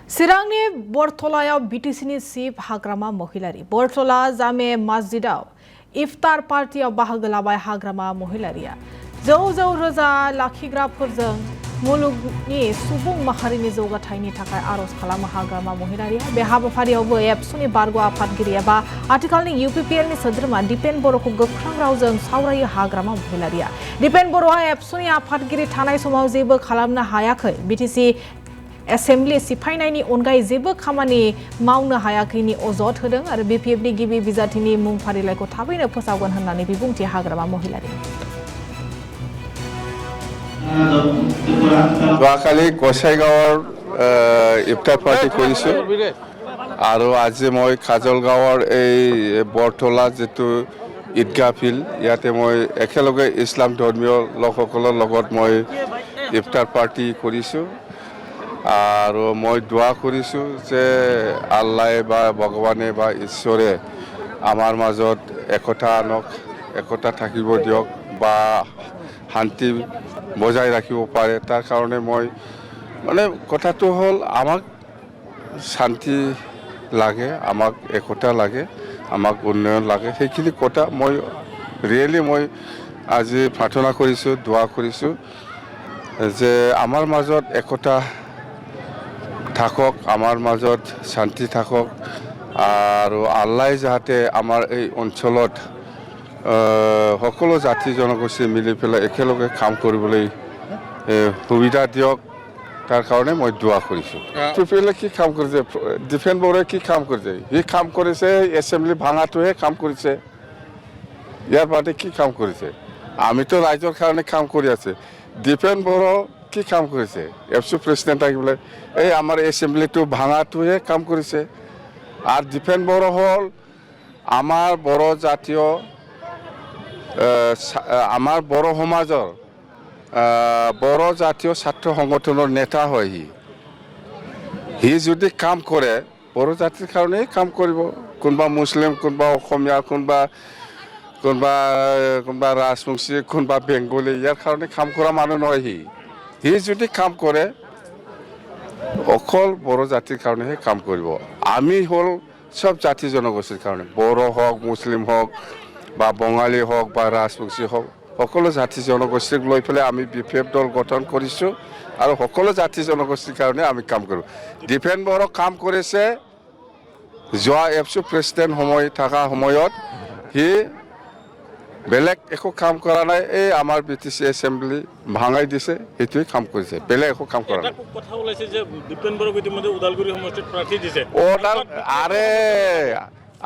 चिरांनि बरटलायाव बीटीसीनि चिफ हाग्रामा महिलारि बरटला जामे मस्जिदाव इफ्तार पार्टियाव बाहागो लाबाय हाग्रामा महिलारिया जौ रोजा लाखिग्राफोरजों मुलुगनि सुबुं माहारिनि जौगाथायनि थाखाय आरज खालामो हाग्रामा महिलारिया बे हाबाफारियावबो एबसुनि बारग' आफादगिरि एबा आथिखालनि यूपीपीएलनि सोद्रोमा दीपेन बर'खौ गोख्रों रावजों सावरायो हाग्रामा महिलारिया दीपेन बर'आ एबसुनि आफादगिरि थानाय समाव जेबो खालामनो हायाखै बीटीसी एसेम्बली सिफायनायनि अनगायै जेबो खामानि मावनो हायाखैनि अजद होदों आरो बीपीएफनि गिबि बिजाथिनि मुं फारिलाइखौ थाबैनो फोसावगोन होननानै बिबुंथि हाग्रामा महिलारि যোৱাকালি গোসাইগাঁৱৰ ইফতাৰ পাৰ্টি কৰিছোঁ আৰু আজি মই কাজলগাঁৱৰ এই বৰটলা যিটো ঈদগাহ ফিল্ড ইয়াতে মই একেলগে ইছলাম ধৰ্মীয় লোকসকলৰ লগত মই ইফতাৰ পাৰ্টি কৰিছোঁ আৰু মই দোৱা কৰিছোঁ যে আল্লাহ বা ভগৱানে বা ঈশ্বৰে আমাৰ মাজত একতা আনক একতা থাকিব দিয়ক বা শান্তি বজাই ৰাখিব পাৰে তাৰ কাৰণে মই মানে কথাটো হ'ল আমাক শান্তি লাগে আমাক একতা লাগে আমাক উন্নয়ন লাগে সেইখিনি কথা মই ৰিয়েলি মই আজি প্ৰাৰ্থনা কৰিছোঁ দোৱা কৰিছোঁ যে আমাৰ মাজত একতা থাকক আমাৰ মাজত শান্তি থাকক আৰু আল্লাহ যাতে আমাৰ এই অঞ্চলত সকলো জাতি জনগোষ্ঠী মিলি পেলাই একেলগে কাম কৰিবলৈ সুবিধা দিয়ক তাৰ কাৰণে মই দোৱা কৰিছোঁ পিপিএলে কি কাম কৰিছে ডিফেন বড়োৱে কি কাম কৰিছে সি কাম কৰিছে এছেম্বলি ভাঙাটোহে কাম কৰিছে ইয়াৰ বাদে কি কাম কৰিছে আমিতো ৰাইজৰ কাৰণে কাম কৰি আছে ডিফেন বড়ো কি কাম কৰিছে এফচু প্ৰেচিডেণ্ট থাকিবলৈ এই আমাৰ এছেম্বলিটো ভাঙাটোহে কাম কৰিছে আৰু ডিফেন বড়ো হ'ল আমাৰ বড়ো জাতীয় আমাৰ বড়ো সমাজৰ বড়ো জাতীয় ছাত্ৰ সংগঠনৰ নেতা হয় সি যদি কাম কৰে বড়ো জাতিৰ কাৰণেই কাম কৰিব কোনোবা মুছলিম কোনোবা অসমীয়া কোনোবা ৰাজবংশী কোনোবা বেংগলী ইয়াৰ কাৰণে কাম কৰা মানুহ নহয় সি যদি কাম কৰে অকল বড়ো জাতিৰ কাৰণেহে কাম কৰিব আমি হ'ল সব জাতি জনগোষ্ঠীৰ কাৰণে বড়ো হওক মুছলিম হওক বা বঙালী হওক বা ৰাজবংশী হওক সকলো জাতি জনগোষ্ঠীক লৈ পেলাই আমি বিপিএফ দল গঠন কৰিছোঁ আৰু সকলো জাতি জনগোষ্ঠীৰ কাৰণে আমি কাম কৰোঁ ডিফেন বড়ো কাম কৰিছে যোৱা এফচু প্ৰেচিডেণ্ট থকা সময়ত সি বেলেগ একো কাম কৰা নাই এই আমাৰ বিটিচি এছেম্বলি ভাঙাই দিছে সেইটোৱে কাম কৰিছে বেলেগ একো কাম কৰা নাই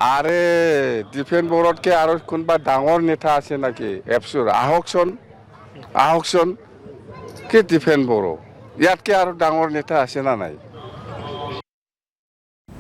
আৰে ডিফেন বড়োতকৈ আৰু কোনোবা ডাঙৰ নেতা আছে নেকি এফচুৰ আহকচোন কি ডিফেন বড়ো ইয়াতকৈ আৰু ডাঙৰ নেতা আছে না নাই